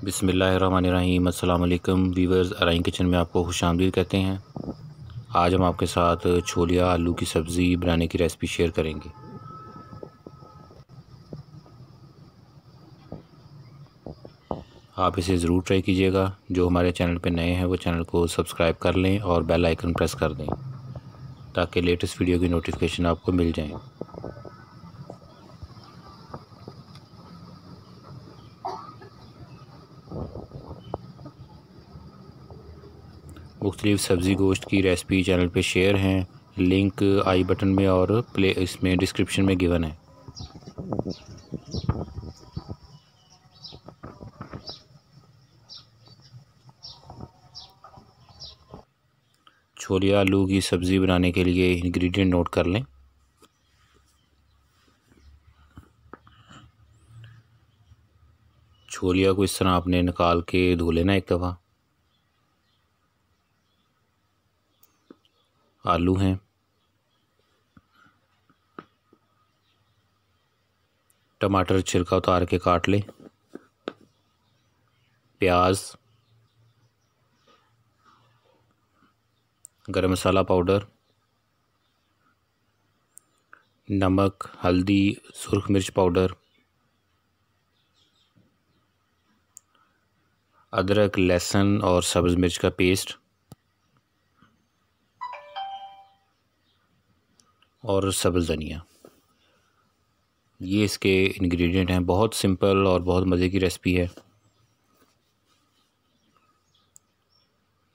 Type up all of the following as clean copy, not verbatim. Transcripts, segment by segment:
बिस्मिल्लाहिर्रहमानिर्रहीम। अस्सलाम वालेकुम वीवर्स, अराइन किचन में आपको खुशामदीद कहते हैं। आज हम आपके साथ छोलिया आलू की सब्ज़ी बनाने की रेसिपी शेयर करेंगे। आप इसे ज़रूर ट्राई कीजिएगा। जो हमारे चैनल पर नए हैं वो चैनल को सब्सक्राइब कर लें और बेल आइकन प्रेस कर दें ताकि लेटेस्ट वीडियो की नोटिफिकेशन आपको मिल जाए। मुख्तलिफ़ सब्ज़ी गोश्त की रेसिपी चैनल पे शेयर हैं, लिंक आई बटन में और प्ले इसमें डिस्क्रिप्शन में गिवन है। छोलिया आलू की सब्ज़ी बनाने के लिए इंग्रेडिएंट नोट कर लें। छोलिया को इस तरह आपने निकाल के धो लेना एक दफ़ा। आलू हैं, टमाटर छिलका उतार के काट लें, प्याज, गरम मसाला पाउडर, नमक, हल्दी, सुर्ख मिर्च पाउडर, अदरक, लहसुन और सब्ज़ मिर्च का पेस्ट और सब्ज़ धनिया। ये इसके इंग्रेडिएंट हैं। बहुत सिंपल और बहुत मज़े की रेसिपी है।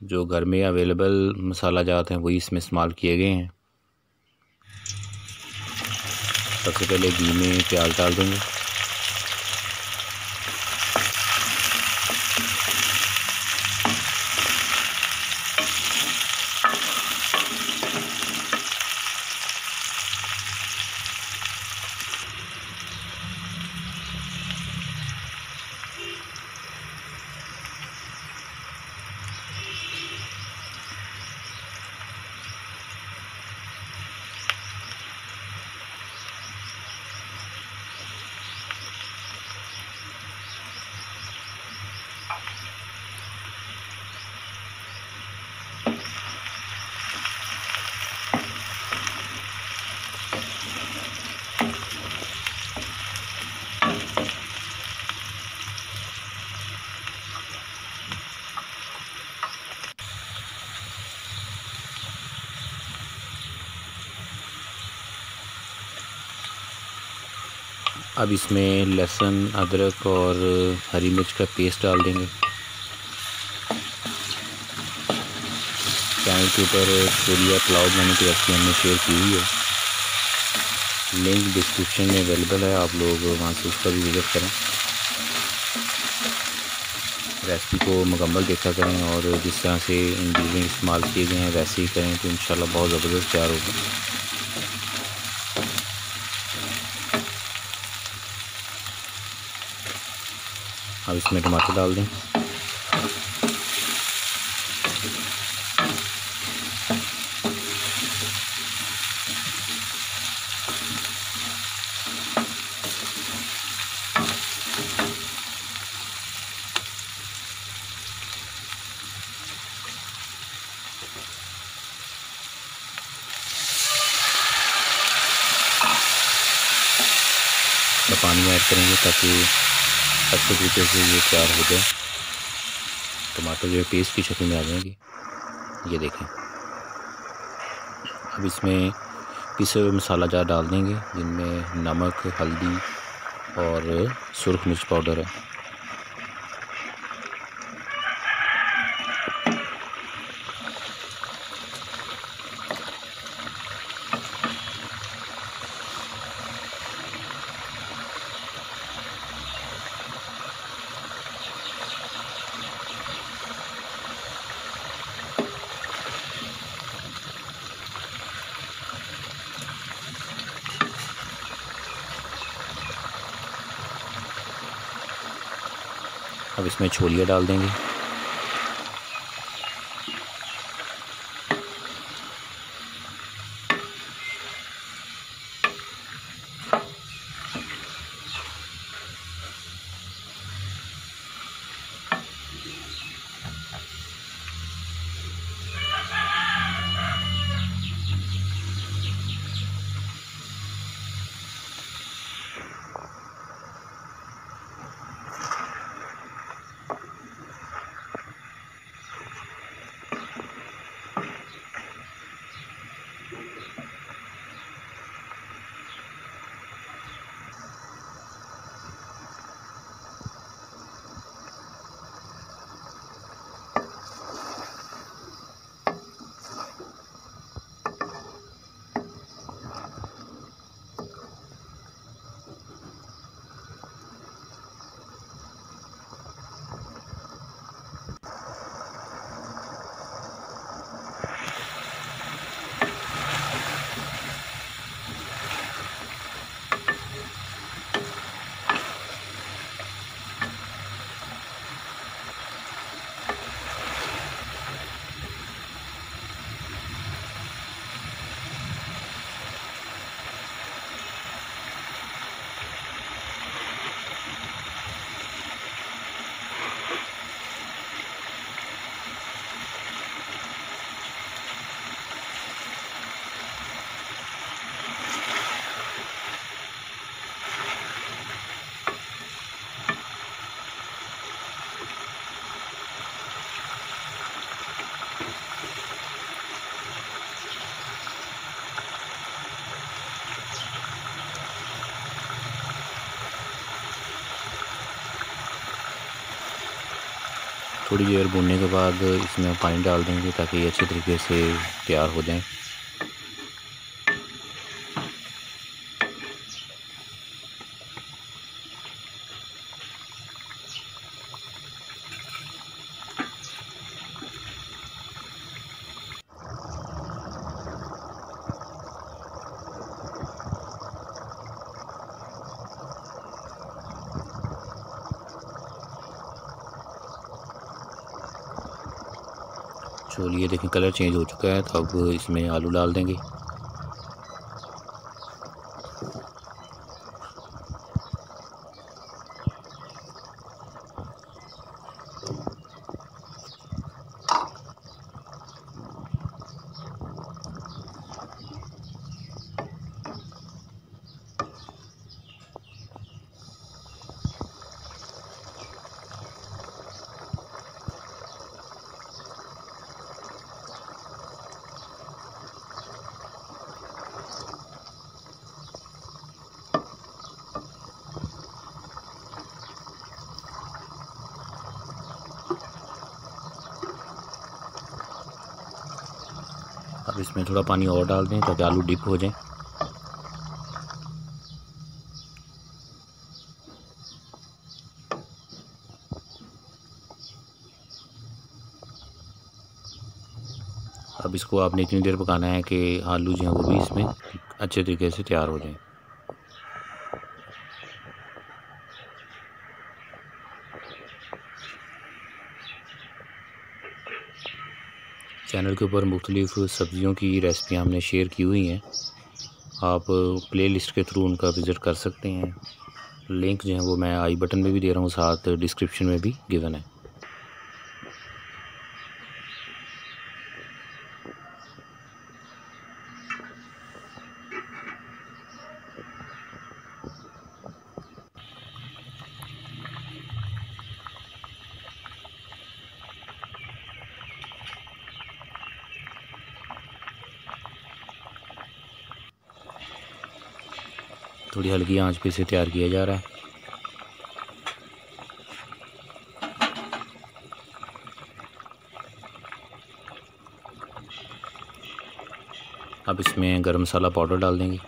जो घर में अवेलेबल मसाला जात हैं वही इसमें इस्तेमाल किए गए हैं। सबसे पहले घी में प्याज डाल देंगे, अब इसमें लहसुन, अदरक और हरी मिर्च का पेस्ट डाल देंगे। चैनल के ऊपर छोलिया पुलाव बनाने की रेसिपी हमने शेयर की हुई है, लिंक डिस्क्रिप्शन में अवेलेबल है, आप लोग वहाँ से उसका भी विजिट करें। रेसिपी को मुकम्मल देखा करें और जिस तरह से इंग्रेडिएंट इस्तेमाल किए गए हैं वैसे ही करें तो इंशाल्लाह बहुत ज़बरदस्त तैयार होगा। अब इसमें टमाटर डाल दें, पानी ऐड करेंगे ताकि अच्छे तरीके से ये तैयार हो जाए। टमाटर जो है पेस्ट की शक्ल में आ जाएंगे, ये देखें। अब इसमें पिसे हुए मसाला जार डाल देंगे जिनमें नमक, हल्दी और सुर्ख मिर्च पाउडर है। अब इसमें छोलिया डाल देंगे, थोड़ी देर भूनने के बाद इसमें पानी डाल देंगे ताकि ये अच्छे तरीके से तैयार हो जाएं। चलिए देखें कलर चेंज हो चुका है, तो अब इसमें आलू डाल देंगे। अब इसमें थोड़ा पानी और डाल दें ताकि आलू डिप हो जाए। अब इसको आपने इतनी देर पकाना है कि आलू जो हैं वो भी इसमें अच्छे तरीके से तैयार हो जाएं। चैनल के ऊपर मुख्तलिफ़ सब्ज़ियों की रेसिपियाँ हमने शेयर की हुई हैं, आप प्लेलिस्ट के थ्रू उनका विज़िट कर सकते हैं। लिंक जो है वो मैं आई बटन में भी दे रहा हूँ, साथ डिस्क्रिप्शन में भी गिवन है। थोड़ी हल्की आंच पे इसे तैयार किया जा रहा है। अब इसमें गरम मसाला पाउडर डाल देंगे।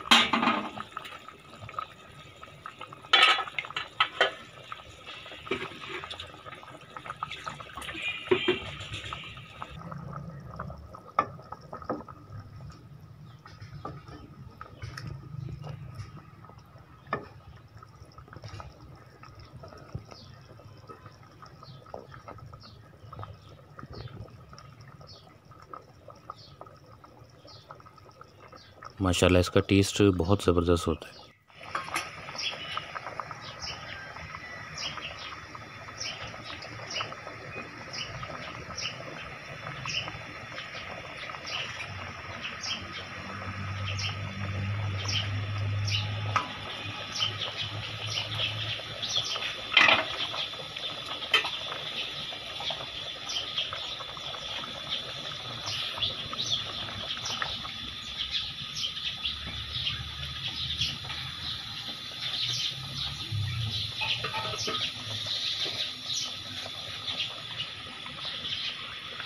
माशाल्लाह इसका टेस्ट बहुत ज़बरदस्त होता है।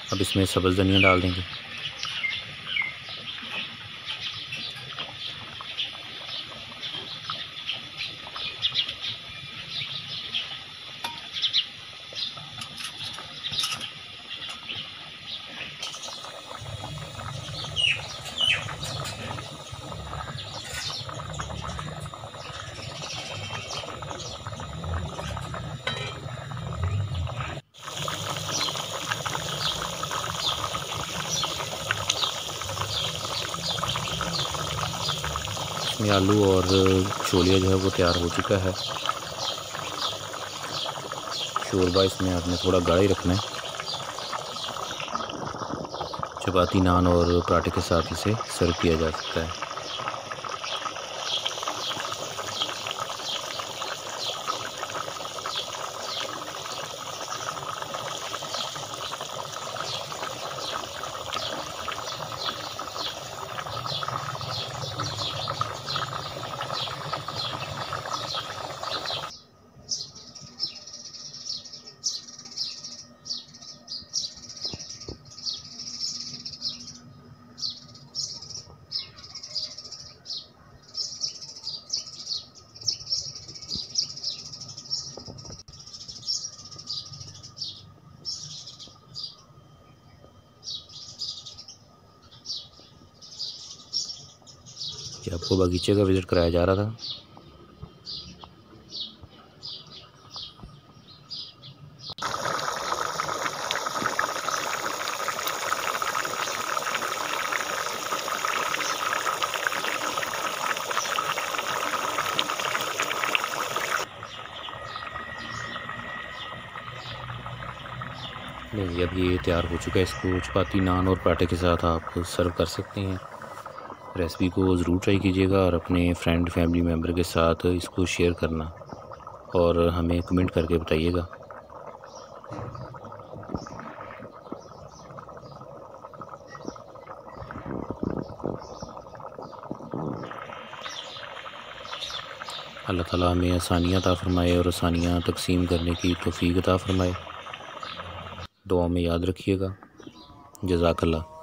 अब इसमें सब्ज़ धनिया डाल देंगे। इसमें आलू और छोलिया जो है वो तैयार हो चुका है। शोरबा इसमें आपने थोड़ा गाढ़ा ही रखना है। चपाती, नान और पराठे के साथ इसे सर्व किया जा सकता है। कि आपको बगीचे का विज़िट कराया जा रहा था। नहीं, अब ये तैयार हो चुका है। इसको चपाती, नान और पराठे के साथ आप सर्व कर सकते हैं। रेसिपी को ज़रूर ट्राई कीजिएगा और अपने फ्रेंड फैमिली मेम्बर के साथ इसको शेयर करना और हमें कमेंट करके बताइएगा। अल्लाह ताला हमें आसानियाँ अता फ़रमाए और आसानियाँ तक़सीम करने की तौफ़ीक़ अता फ़रमाए। दुआ में याद रखिएगा। जज़ाकल्लाह।